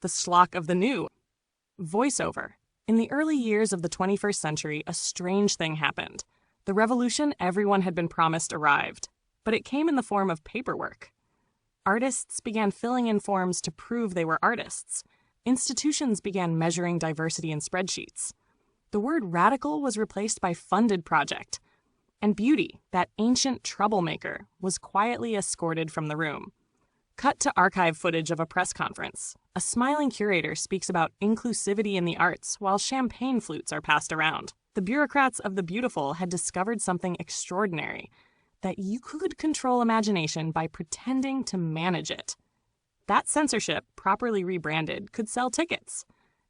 the SCHLOCK of the new. Voiceover. In the early years of the 21st century, a strange thing happened. The revolution everyone had been promised arrived, but it came in the form of paperwork. Artists began filling in forms to prove they were artists. Institutions began measuring diversity in spreadsheets. The word radical was replaced by funded project. And beauty, that ancient troublemaker, was quietly escorted from the room. Cut to archive footage of a press conference. A smiling curator speaks about inclusivity in the arts while champagne flutes are passed around. The bureaucrats of the beautiful had discovered something extraordinary, that you could control imagination by pretending to manage it. That censorship, properly rebranded, could sell tickets.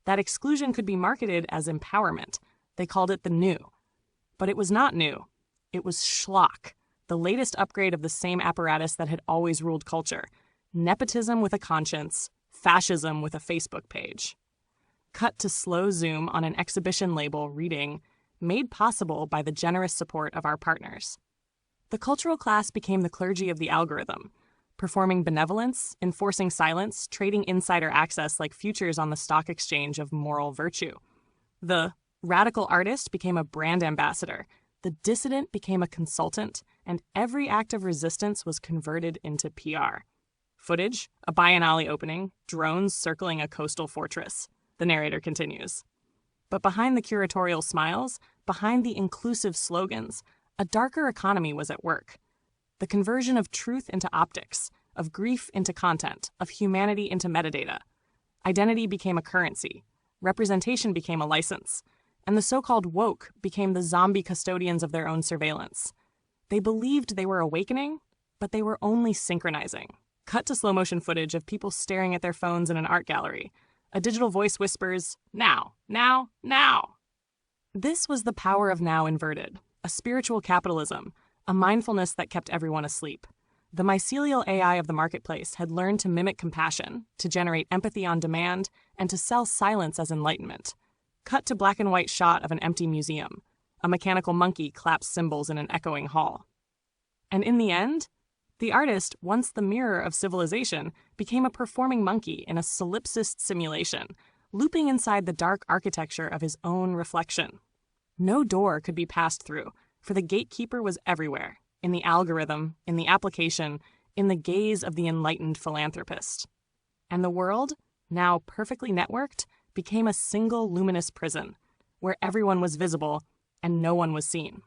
That exclusion could be marketed as empowerment. They called it the new. But it was not new. It was SCHLOCK, the latest upgrade of the same apparatus that had always ruled culture. Nepotism with a conscience, fascism with a Facebook page. Cut to slow zoom on an exhibition label reading, "Made possible by the generous support of our partners." The cultural class became the clergy of the algorithm, performing benevolence, enforcing silence, trading insider access like futures on the stock exchange of moral virtue. The radical artist became a brand ambassador, the dissident became a consultant, and every act of resistance was converted into PR. Footage, a biennale opening, drones circling a coastal fortress. The narrator continues. But behind the curatorial smiles, behind the inclusive slogans, a darker economy was at work. The conversion of truth into optics, of grief into content, of humanity into metadata. Identity became a currency. Representation became a license. And the so-called woke became the zombie custodians of their own surveillance. They believed they were awakening, but they were only synchronizing. Cut to slow-motion footage of people staring at their phones in an art gallery. A digital voice whispers, "Now, now, now." This was the power of now inverted, a spiritual capitalism, a mindfulness that kept everyone asleep. The mycelial AI of the marketplace had learned to mimic compassion, to generate empathy on demand, and to sell silence as enlightenment. Cut to black and white shot of an empty museum. A mechanical monkey claps cymbals in an echoing hall. And in the end, the artist, once the mirror of civilization, became a performing monkey in a solipsist simulation, looping inside the dark architecture of his own reflection. No door could be passed through, for the gatekeeper was everywhere, in the algorithm, in the application, in the gaze of the enlightened philanthropist. And the world, now perfectly networked, became a single luminous prison, where everyone was visible and no one was seen.